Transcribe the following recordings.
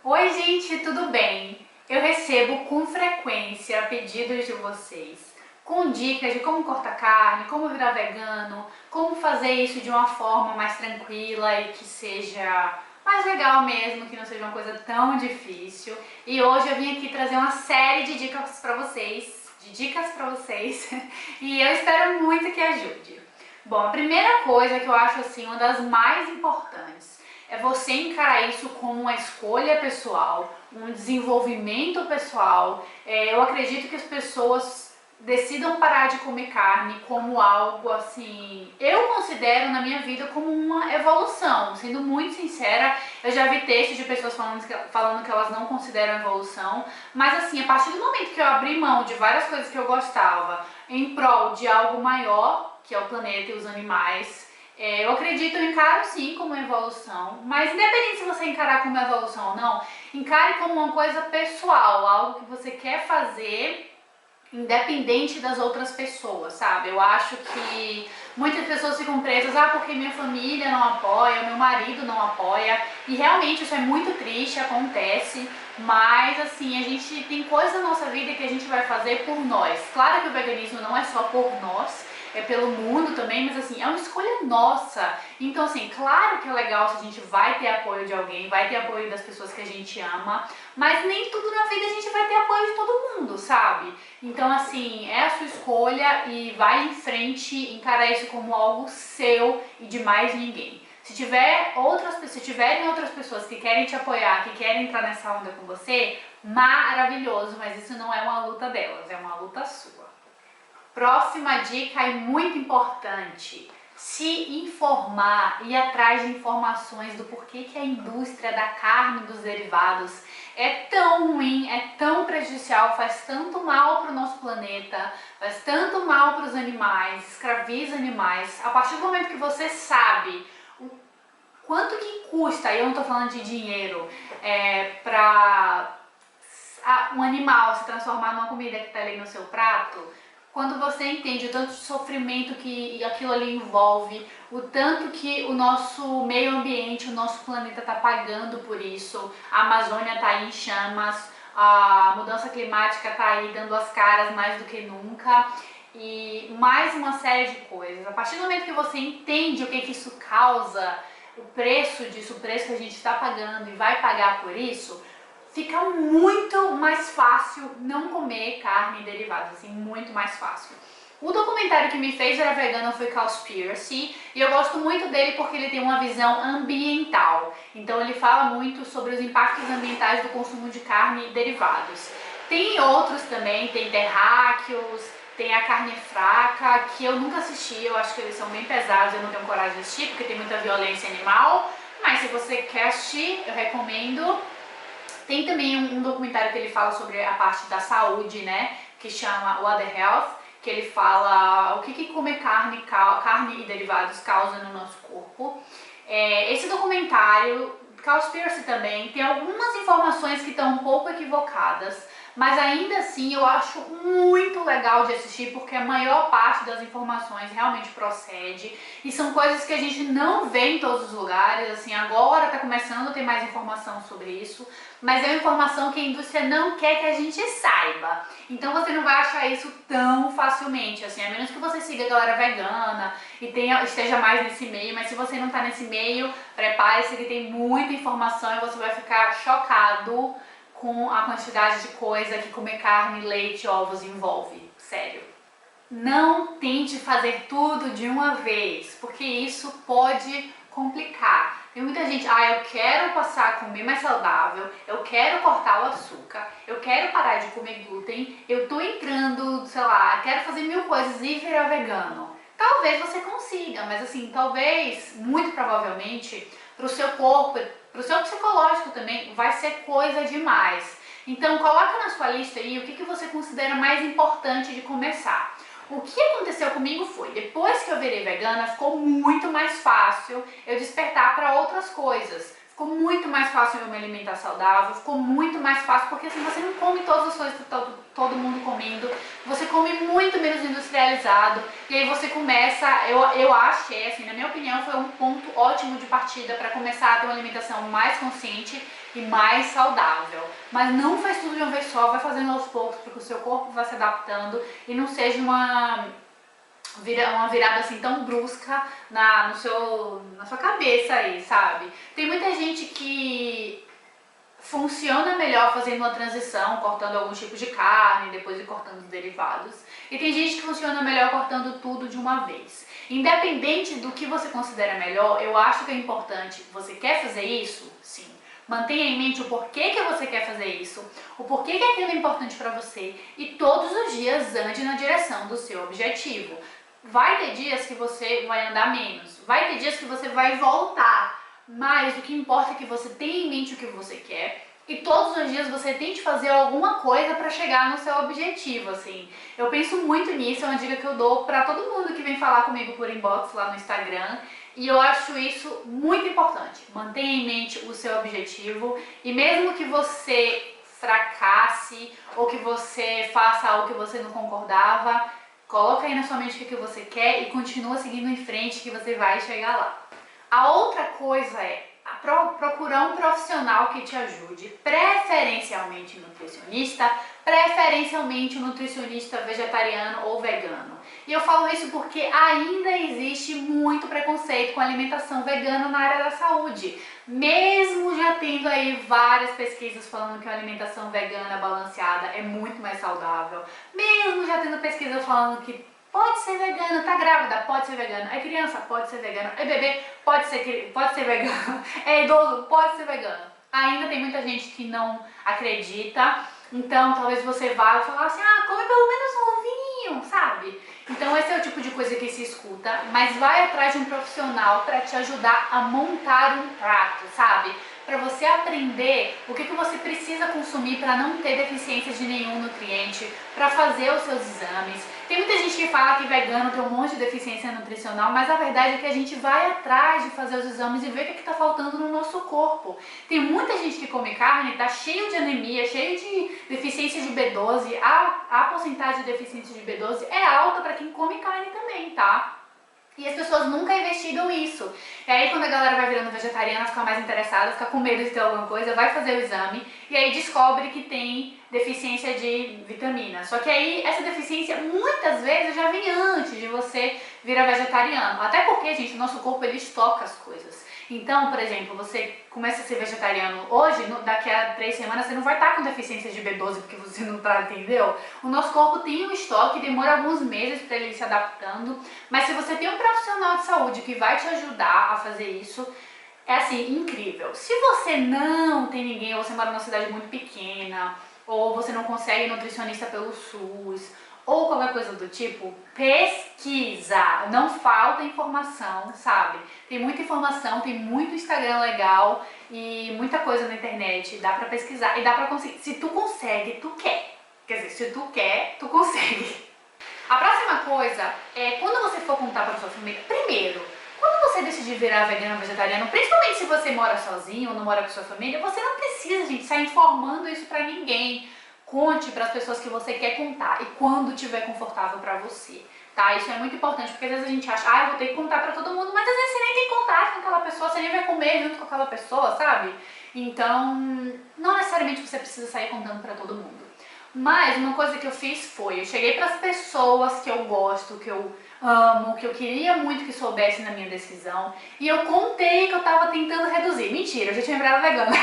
Oi gente, tudo bem? Eu recebo com frequência pedidos de vocês com dicas de como cortar carne, como virar vegano, como fazer isso de uma forma mais tranquila e que seja mais legal mesmo, que não seja uma coisa tão difícil. E hoje eu vim aqui trazer uma série de dicas para vocês, e eu espero muito que ajude. Bom, a primeira coisa que eu acho assim uma das mais importantes é você encarar isso como uma escolha pessoal, um desenvolvimento pessoal. Eu acredito que as pessoas decidam parar de comer carne como algo assim, eu considero na minha vida como uma evolução. Sendo muito sincera, eu já vi textos de pessoas falando que elas não consideram evolução, mas assim, a partir do momento que eu abri mão de várias coisas que eu gostava em prol de algo maior, que é o planeta e os animais, eu acredito, eu encaro sim como evolução, mas independente se você encarar como evolução ou não, encare como uma coisa pessoal, algo que você quer fazer independente das outras pessoas, sabe? Eu acho que muitas pessoas ficam presas, porque minha família não apoia, meu marido não apoia, e realmente isso é muito triste, acontece, mas assim, a gente tem coisas na nossa vida que a gente vai fazer por nós. Claro que o veganismo não é só por nós, é pelo mundo também, mas assim, é uma escolha nossa. Então assim, claro que é legal se a gente vai ter apoio de alguém, vai ter apoio das pessoas que a gente ama, mas nem tudo na vida a gente vai ter apoio de todo mundo, sabe? Então assim, é a sua escolha e vai em frente, encarar isso como algo seu e de mais ninguém. Se tiverem outras pessoas que querem te apoiar, que querem entrar nessa onda com você, maravilhoso, mas isso não é uma luta delas, é uma luta sua. Próxima dica e muito importante: se informar, ir atrás de informações do porquê que a indústria da carne e dos derivados é tão ruim, é tão prejudicial, faz tanto mal para o nosso planeta, faz tanto mal para os animais, escraviza animais. A partir do momento que você sabe o quanto que custa, e eu não estou falando de dinheiro, para um animal se transformar numa comida que está ali no seu prato, quando você entende o tanto de sofrimento que aquilo ali envolve, o tanto que o nosso meio ambiente, o nosso planeta está pagando por isso, a Amazônia está aí em chamas, a mudança climática está aí dando as caras mais do que nunca, e mais uma série de coisas. A partir do momento que você entende o que isso causa, o preço disso, o preço que a gente está pagando e vai pagar por isso, fica muito mais fácil não comer carne e derivados, assim, muito mais fácil. O documentário que me fez virar vegana foi Cowspiracy, e eu gosto muito dele porque ele tem uma visão ambiental. Então ele fala muito sobre os impactos ambientais do consumo de carne e derivados. Tem outros também, tem Terráqueos, tem a Carne Fraca, que eu nunca assisti, eu acho que eles são bem pesados, eu não tenho coragem de assistir porque tem muita violência animal, mas se você quer assistir, eu recomendo. Tem também um documentário que ele fala sobre a parte da saúde, né, que chama What the Health, que ele fala o que comer carne e derivados causa no nosso corpo. Esse documentário, Cowspiracy também, tem algumas informações que estão um pouco equivocadas, mas ainda assim eu acho muito legal de assistir porque a maior parte das informações realmente procede e são coisas que a gente não vê em todos os lugares. Assim, agora está começando a ter mais informação sobre isso, mas é uma informação que a indústria não quer que a gente saiba. Então você não vai achar isso tão facilmente, assim, a menos que você siga a galera vegana e esteja mais nesse meio, mas se você não está nesse meio, prepare-se que tem muita informação e você vai ficar chocado com a quantidade de coisa que comer carne, leite, ovos envolve. Sério. Não tente fazer tudo de uma vez, porque isso pode complicar. Tem muita gente, eu quero passar a comer mais saudável, eu quero cortar o açúcar, eu quero parar de comer glúten, eu tô entrando, sei lá, quero fazer 1000 coisas e virar vegano. Talvez você consiga, mas assim, talvez, muito provavelmente, pro seu corpo, pro seu psicológico também, vai ser coisa demais. Então coloca na sua lista aí o que você considera mais importante de começar. O que aconteceu comigo foi, depois que eu virei vegana, ficou muito mais fácil eu despertar para outras coisas. Ficou muito mais fácil eu me alimentar saudável, ficou muito mais fácil, porque assim, você não come todas as coisas que todo mundo comendo, você come muito menos industrializado, e aí você começa, eu achei, assim, na minha opinião, foi um ponto ótimo de partida para começar a ter uma alimentação mais consciente, e mais saudável. Mas não faz tudo de uma vez só, vai fazendo aos poucos, porque o seu corpo vai se adaptando e não seja uma virada assim tão brusca na sua cabeça aí, sabe? Tem muita gente que funciona melhor fazendo uma transição, cortando algum tipo de carne, depois ir cortando os derivados. E tem gente que funciona melhor cortando tudo de uma vez. Independente do que você considera melhor, eu acho que é importante. Você quer fazer isso? Sim. Mantenha em mente o porquê que você quer fazer isso, o porquê que aquilo é importante para você e todos os dias ande na direção do seu objetivo. Vai ter dias que você vai andar menos, vai ter dias que você vai voltar, mas o que importa é que você tenha em mente o que você quer e todos os dias você tente fazer alguma coisa para chegar no seu objetivo, assim. Eu penso muito nisso, é uma dica que eu dou para todo mundo que vem falar comigo por inbox lá no Instagram e eu acho isso muito importante. Mantenha em mente o seu objetivo e mesmo que você fracasse ou que você faça algo que você não concordava, coloca aí na sua mente o que você quer e continua seguindo em frente que você vai chegar lá. A outra coisa é procurar um profissional que te ajude, preferencialmente nutricionista, preferencialmente um nutricionista vegetariano ou vegano. E eu falo isso porque ainda existe muito preconceito com alimentação vegana na área da saúde. Mesmo já tendo aí várias pesquisas falando que a alimentação vegana balanceada é muito mais saudável, mesmo já tendo pesquisa falando que pode ser vegano, tá grávida, pode ser vegano, é criança, pode ser vegano, é bebê, pode ser vegano, é idoso, pode ser vegano. Ainda tem muita gente que não acredita, então talvez você vá falar assim, come pelo menos um ovinho, sabe? Então esse é o tipo de coisa que se escuta, mas vai atrás de um profissional para te ajudar a montar um prato, sabe? Para você aprender o que você precisa consumir para não ter deficiências de nenhum nutriente, para fazer os seus exames. Tem muita gente que fala que vegano tem um monte de deficiência nutricional, mas a verdade é que a gente vai atrás de fazer os exames e ver o que está faltando no nosso corpo. Tem muita gente que come carne, está cheio de anemia, cheio de deficiência de B12. A porcentagem de deficiência de B12 é alta para quem come carne também, tá? E as pessoas nunca investigam isso. E aí quando a galera vai virando vegetariana, fica mais interessada, fica com medo de ter alguma coisa, vai fazer o exame e aí descobre que tem deficiência de vitamina. Só que aí essa deficiência muitas vezes já vem antes de você virar vegetariano. Até porque, gente, o nosso corpo ele estoca as coisas. Então, por exemplo, você começa a ser vegetariano hoje, daqui a 3 semanas você não vai estar com deficiência de B12 porque você não tá, entendeu? O nosso corpo tem um estoque, demora alguns meses para ele ir se adaptando, mas se você tem um profissional de saúde que vai te ajudar a fazer isso, é assim, incrível. Se você não tem ninguém, ou você mora numa cidade muito pequena, ou você não consegue nutricionista pelo SUS, ou qualquer coisa do tipo, pesquisa, não falta informação, sabe? Tem muita informação, tem muito Instagram legal e muita coisa na internet, dá pra pesquisar e dá pra conseguir. Se tu consegue, tu quer. Quer dizer, se tu quer, tu consegue. A próxima coisa é quando você for contar pra sua família, primeiro, quando você decidir virar vegano ou vegetariano, principalmente se você mora sozinho ou não mora com sua família, você não precisa, gente, sair informando isso pra ninguém. Conte para as pessoas que você quer contar e quando estiver confortável para você, tá? Isso é muito importante, porque às vezes a gente acha, eu vou ter que contar para todo mundo, mas às vezes você nem tem contato com aquela pessoa, você nem vai comer junto com aquela pessoa, sabe? Então, não necessariamente você precisa sair contando para todo mundo. Mas uma coisa que eu fiz foi, eu cheguei para as pessoas que eu gosto, que eu amo, que eu queria muito que soubessem da minha decisão, e eu contei que eu tava tentando reduzir. Mentira, eu já tinha virado vegana.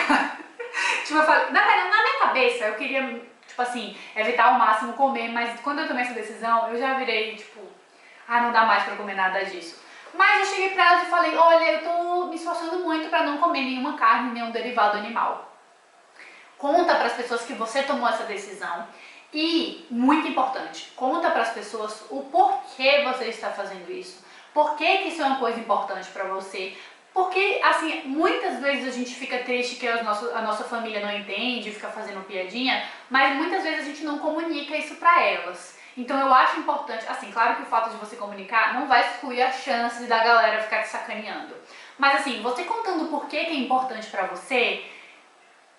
Tipo, eu falei, na minha cabeça eu queria, tipo assim, evitar ao máximo comer, mas quando eu tomei essa decisão, eu já virei, tipo, não dá mais pra comer nada disso. Mas eu cheguei pra elas e falei, olha, eu tô me esforçando muito pra não comer nenhuma carne, nenhum derivado animal. Conta pras pessoas que você tomou essa decisão e, muito importante, conta pras pessoas o porquê você está fazendo isso. Por que isso é uma coisa importante pra você? Porque, assim, muitas vezes a gente fica triste que a nossa família não entende, fica fazendo piadinha, mas muitas vezes a gente não comunica isso pra elas. Então eu acho importante, assim, claro que o fato de você comunicar não vai excluir a chance da galera ficar te sacaneando. Mas assim, você contando por que é importante pra você,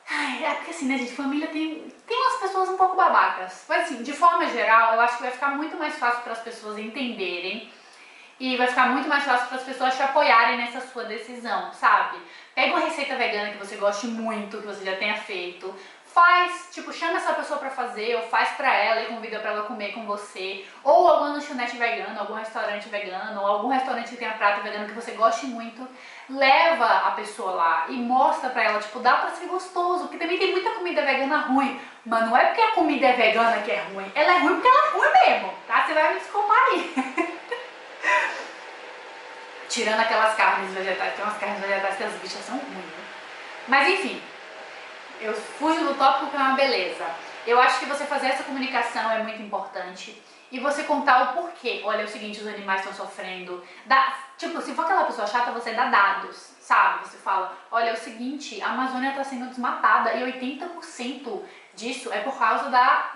porque assim, né, gente, família tem umas pessoas um pouco babacas. Mas assim, de forma geral, eu acho que vai ficar muito mais fácil para as pessoas entenderem. e vai ficar muito mais fácil para as pessoas te apoiarem nessa sua decisão, sabe? Pega uma receita vegana que você goste muito, que você já tenha feito, faz, tipo, chama essa pessoa pra fazer, ou faz pra ela e convida pra ela comer com você, ou alguma lanchonete vegana, algum restaurante vegano, ou algum restaurante que tenha prato vegano que você goste muito, leva a pessoa lá e mostra pra ela, tipo, dá pra ser gostoso, porque também tem muita comida vegana ruim, mas não é porque a comida é vegana que é ruim, ela é ruim porque ela é ruim mesmo, tá? Você vai me desculpar aí. Tirando aquelas carnes vegetais, tem umas carnes vegetais que as bichas são ruins, né? Mas enfim, eu fujo do tópico que é uma beleza. Eu acho que você fazer essa comunicação é muito importante. E você contar o porquê. Olha, é o seguinte, os animais estão sofrendo. Tipo, se for aquela pessoa chata, você dá dados, sabe? Você fala, olha, é o seguinte, a Amazônia está sendo desmatada e 80% disso é por causa da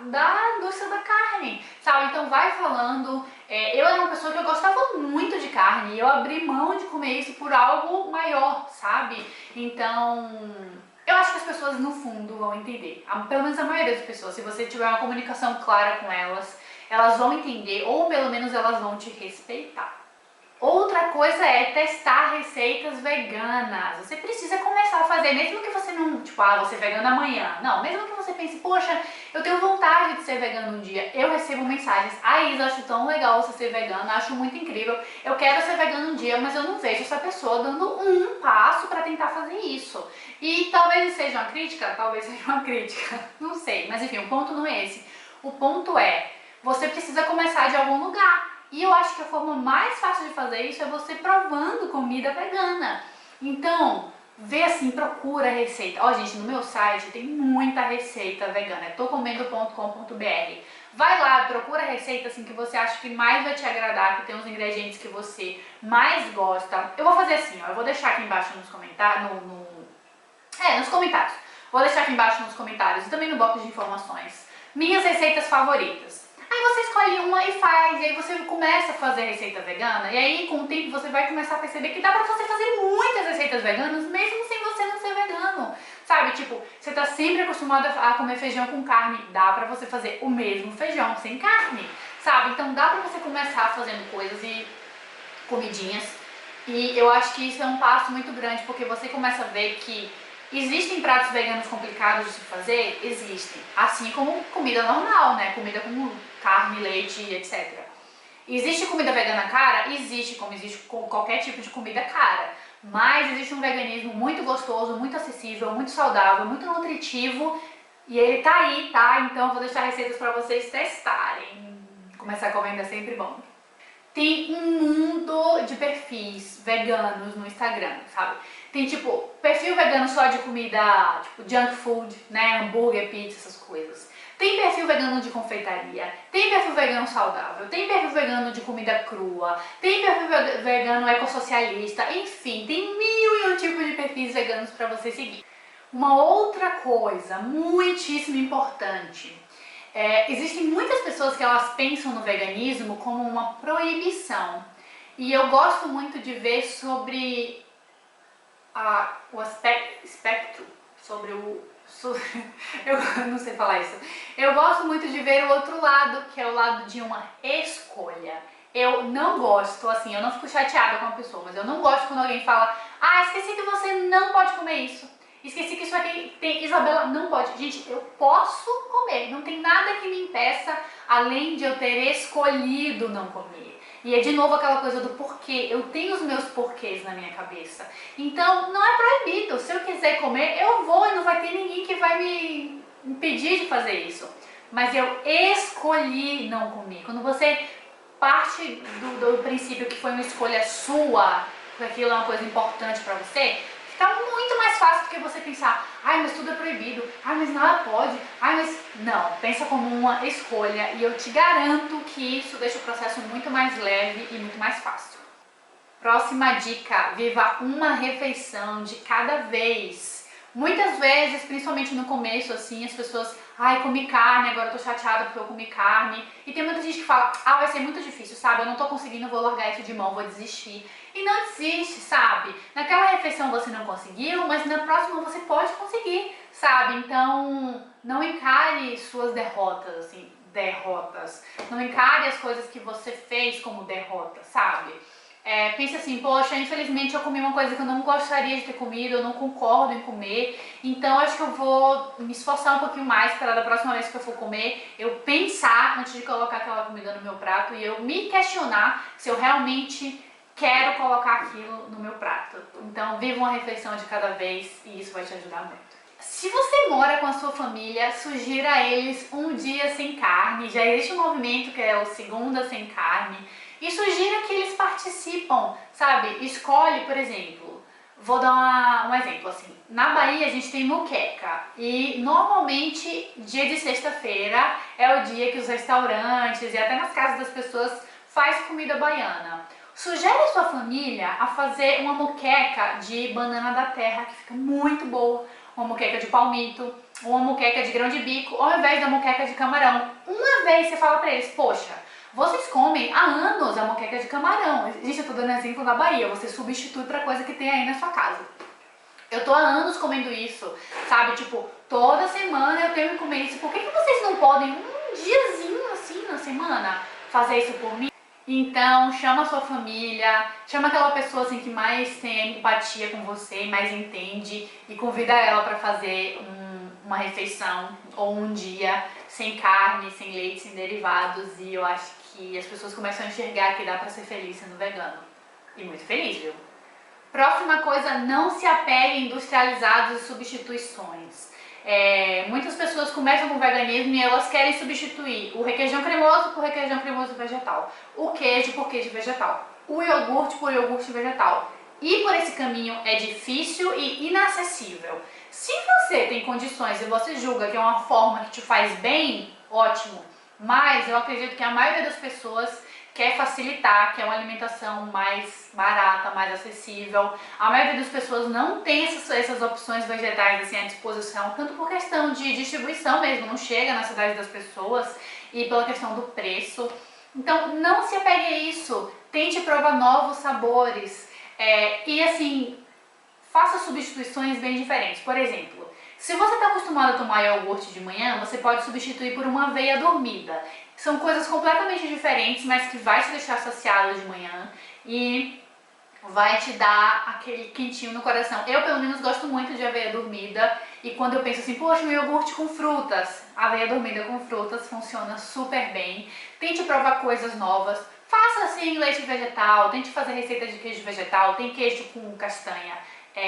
indústria da carne, sabe? Então vai falando. Eu era uma pessoa que eu gostava muito de carne e eu abri mão de comer isso por algo maior, sabe? Então, eu acho que as pessoas no fundo vão entender, pelo menos a maioria das pessoas, se você tiver uma comunicação clara com elas, elas vão entender ou pelo menos elas vão te respeitar. Outra coisa é testar receitas veganas. Você precisa começar a fazer, mesmo que você não, tipo, vou ser vegana amanhã. Não, mesmo que você pense, poxa, eu tenho vontade de ser vegano um dia. Eu recebo mensagens, Isa, acho tão legal você ser vegana, acho muito incrível. Eu quero ser vegana um dia, mas eu não vejo essa pessoa dando um passo para tentar fazer isso. E talvez seja uma crítica, talvez seja uma crítica, não sei. Mas enfim, o ponto não é esse. O ponto é, você precisa começar de algum lugar. E eu acho que a forma mais fácil de fazer isso é você provando comida vegana. Então, vê assim, procura a receita. Ó, gente, no meu site tem muita receita vegana, é tocomendo.com.br. Vai lá, procura a receita assim que você acha que mais vai te agradar, que tem os ingredientes que você mais gosta. Eu vou fazer assim, ó, eu vou deixar aqui embaixo nos comentários, nos comentários. Vou deixar aqui embaixo nos comentários e também no box de informações minhas receitas favoritas. Aí você escolhe uma e faz, e aí você começa a fazer receita vegana, e aí com o tempo você vai começar a perceber que dá pra você fazer muitas receitas veganas, mesmo sem você não ser vegano. Sabe, tipo, você tá sempre acostumado a comer feijão com carne, dá pra você fazer o mesmo feijão sem carne, sabe? Então dá pra você começar fazendo coisas e comidinhas, e eu acho que isso é um passo muito grande, porque você começa a ver que existem pratos veganos complicados de se fazer? Existem. Assim como comida normal, né? Comida com carne, leite, etc. Existe comida vegana cara? Existe, como existe qualquer tipo de comida cara. Mas existe um veganismo muito gostoso, muito acessível, muito saudável, muito nutritivo. E ele tá aí, tá? Então eu vou deixar receitas para vocês testarem. Começar comendo é sempre bom. Tem um mundo de perfis veganos no Instagram, sabe? Tem tipo, perfil vegano só de comida, tipo junk food, né? Hambúrguer, pizza, essas coisas. Tem perfil vegano de confeitaria, tem perfil vegano saudável, tem perfil vegano de comida crua, tem perfil vegano ecossocialista, enfim, tem 1001 tipos de perfis veganos para você seguir. Uma outra coisa muitíssimo importante. Existem muitas pessoas que elas pensam no veganismo como uma proibição. E eu gosto muito de ver sobre o espectro, sobre o... eu não sei falar isso. Eu gosto muito de ver o outro lado, que é o lado de uma escolha. Eu não gosto, assim, eu não fico chateada com a pessoa, mas eu não gosto quando alguém fala, esqueci que você não pode comer isso. Esqueci que isso aqui tem, Isabela, não pode. Gente, eu posso comer, não tem nada que me impeça, além de eu ter escolhido não comer. E é de novo aquela coisa do porquê, eu tenho os meus porquês na minha cabeça. Então, não é proibido, se eu quiser comer, eu vou e não vai ter ninguém que vai me impedir de fazer isso. Mas eu escolhi não comer. Quando você parte do princípio que foi uma escolha sua, que aquilo é uma coisa importante pra você, fica muito mais fácil do que você pensar, mas tudo é proibido, mas nada pode, mas... Não, pensa como uma escolha e eu te garanto que isso deixa o processo muito mais leve e muito mais fácil. Próxima dica, viva uma refeição de cada vez. Muitas vezes, principalmente no começo, assim, as pessoas, comi carne, agora eu tô chateada porque eu comi carne. E tem muita gente que fala, vai ser muito difícil, sabe? Eu não tô conseguindo, eu vou largar isso de mão, vou desistir. E não desiste, sabe? Naquela refeição você não conseguiu, mas na próxima você pode conseguir, sabe? Então, não encare suas derrotas, assim, derrotas. Não encare as coisas que você fez como derrota, sabe? Pense assim, poxa, infelizmente eu comi uma coisa que eu não gostaria de ter comido, eu não concordo em comer, então acho que eu vou me esforçar um pouquinho mais para da próxima vez que eu for comer, eu pensar antes de colocar aquela comida no meu prato e eu me questionar se eu realmente quero colocar aquilo no meu prato. Então viva uma refeição de cada vez e isso vai te ajudar muito. Se você mora com a sua família, sugira a eles um dia sem carne. Já existe um movimento que é o Segunda Sem Carne. E sugira que eles participam, sabe? Escolhe, por exemplo, vou dar um exemplo assim. Na Bahia a gente tem moqueca e normalmente dia de sexta-feira é o dia que os restaurantes e até nas casas das pessoas faz comida baiana. Sugere a sua família a fazer uma moqueca de banana da terra que fica muito boa. Uma moqueca de palmito, uma moqueca de grão de bico, ao invés da moqueca de camarão. Uma vez você fala pra eles, poxa, vocês comem há anos a moqueca de camarão. Gente, eu tô dando exemplo da Bahia, você substitui pra coisa que tem aí na sua casa. Eu tô há anos comendo isso, sabe? Tipo, toda semana eu tenho que comer isso. Por que vocês não podem um diazinho assim na semana fazer isso por mim? Então, chama a sua família, chama aquela pessoa assim que mais tem empatia com você, mais entende e convida ela para fazer uma refeição ou um dia sem carne, sem leite, sem derivados e eu acho que as pessoas começam a enxergar que dá para ser feliz sendo vegano. E muito feliz, viu? Próxima coisa, não se apegue a industrializados e substituições. Muitas pessoas começam com o veganismo e elas querem substituir o requeijão cremoso por requeijão cremoso vegetal, o queijo por queijo vegetal, o iogurte por iogurte vegetal. E por esse caminho é difícil e inacessível. Se você tem condições e você julga que é uma forma que te faz bem, ótimo. Mas eu acredito que a maioria das pessoas quer facilitar, quer uma alimentação mais barata, mais acessível. A maioria das pessoas não tem essas opções vegetais assim à disposição, tanto por questão de distribuição mesmo, não chega na cidade das pessoas e pela questão do preço. Então não se apegue a isso, tente provar novos sabores e assim, faça substituições bem diferentes. Por exemplo, se você está acostumado a tomar iogurte de manhã, você pode substituir por uma aveia dormida. São coisas completamente diferentes, mas que vai te deixar saciado de manhã e vai te dar aquele quentinho no coração. Eu, pelo menos, gosto muito de aveia dormida e quando eu penso assim, poxa, um iogurte com frutas, aveia dormida com frutas funciona super bem. Tente provar coisas novas. Faça assim leite vegetal, tente fazer receita de queijo vegetal, tem queijo com castanha,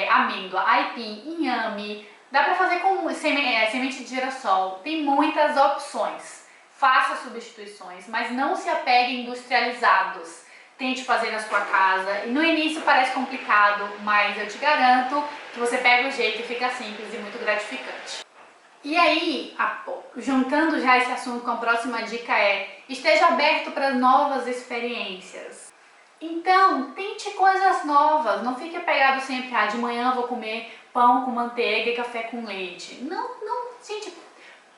amêndoa, aipim, inhame, dá pra fazer com semente de girassol, tem muitas opções. Faça substituições, mas não se apegue a industrializados. Tente fazer na sua casa. E no início parece complicado, mas eu te garanto que você pega o jeito e fica simples e muito gratificante. E aí, juntando já esse assunto com a próxima dica esteja aberto para novas experiências. Então, tente coisas novas, não fique apegado sempre de manhã eu vou comer pão com manteiga e café com leite. Não, gente,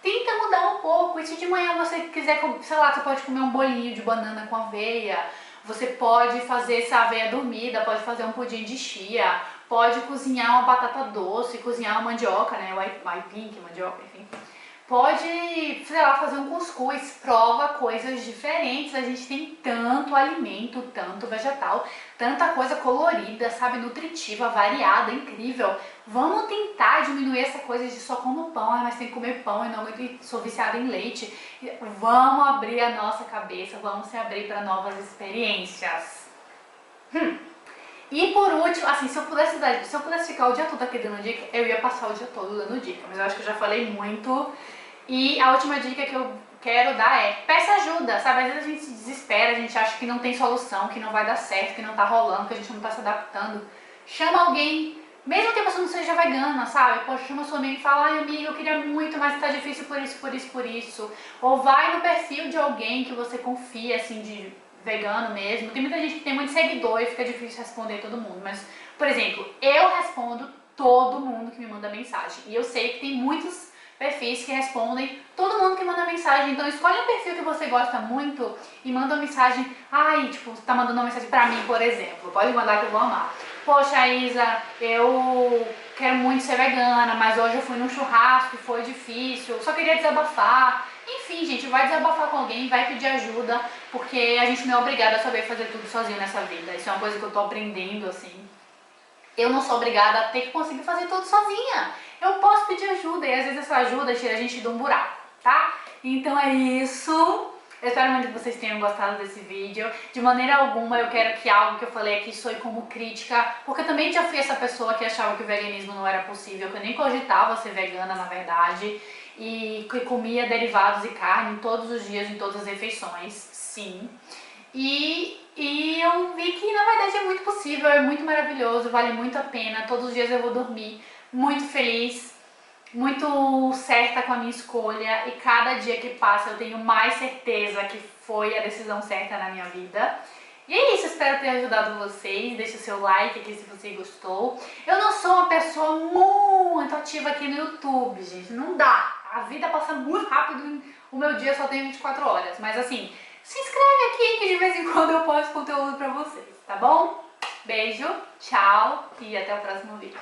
tenta mudar um pouco. E se de manhã você quiser, sei lá, você pode comer um bolinho de banana com aveia, você pode fazer essa aveia dormida, pode fazer um pudim de chia, pode cozinhar uma batata doce, cozinhar uma mandioca, né, o aipim, que é mandioca, enfim. Pode, sei lá, fazer um cuscuz, prova coisas diferentes, a gente tem tanto alimento, tanto vegetal, tanta coisa colorida, sabe, nutritiva, variada, incrível. Vamos tentar diminuir essa coisa de só como pão, mas tem que comer pão e não sou viciada em leite. Vamos abrir a nossa cabeça, vamos se abrir para novas experiências. E por último, assim, se eu pudesse ficar o dia todo aqui dando dica, eu ia passar o dia todo dando dica, mas eu acho que eu já falei muito. E a última dica que eu quero dar peça ajuda, sabe? Às vezes a gente se desespera, a gente acha que não tem solução, que não vai dar certo, que não tá rolando, que a gente não tá se adaptando. Chama alguém, mesmo que a pessoa não seja vegana, sabe? Poxa, chama sua amiga e fala, ai amiga, eu queria muito, mas tá difícil por isso, por isso, por isso. Ou vai no perfil de alguém que você confia, assim, de vegano mesmo. Tem muita gente que tem muito seguidor e fica difícil responder todo mundo, mas, por exemplo, eu respondo todo mundo que me manda mensagem. E eu sei que tem muitos perfis que respondem todo mundo que manda mensagem, então escolhe um perfil que você gosta muito e manda uma mensagem, tipo, você tá mandando uma mensagem pra mim, por exemplo, pode mandar que eu vou amar. Poxa, Isa, eu quero muito ser vegana, mas hoje eu fui num churrasco e foi difícil, só queria desabafar. enfim, gente, vai desabafar com alguém, vai pedir ajuda, porque a gente não é obrigada a saber fazer tudo sozinho nessa vida. Isso é uma coisa que eu tô aprendendo, assim. Eu não sou obrigada a ter que conseguir fazer tudo sozinha. Eu posso pedir ajuda e às vezes essa ajuda tira a gente de um buraco, tá? Então é isso. Eu espero muito que vocês tenham gostado desse vídeo. De maneira alguma eu quero que algo que eu falei aqui soe como crítica, porque eu também já fui essa pessoa que achava que o veganismo não era possível, que eu nem cogitava ser vegana na verdade, e que comia derivados e carne todos os dias, em todas as refeições, sim. E eu vi que na verdade é muito possível, é muito maravilhoso, vale muito a pena. Todos os dias eu vou dormir muito feliz, muito certa com a minha escolha, e cada dia que passa eu tenho mais certeza que foi a decisão certa na minha vida. E é isso, espero ter ajudado vocês. Deixa o seu like aqui se você gostou. Eu não sou uma pessoa muito ativa aqui no YouTube, gente, não dá. A vida passa muito rápido, o meu dia só tem 24 horas, mas assim, se inscreve aqui que de vez em quando eu posto conteúdo pra vocês, tá bom? Beijo, tchau e até o próximo vídeo.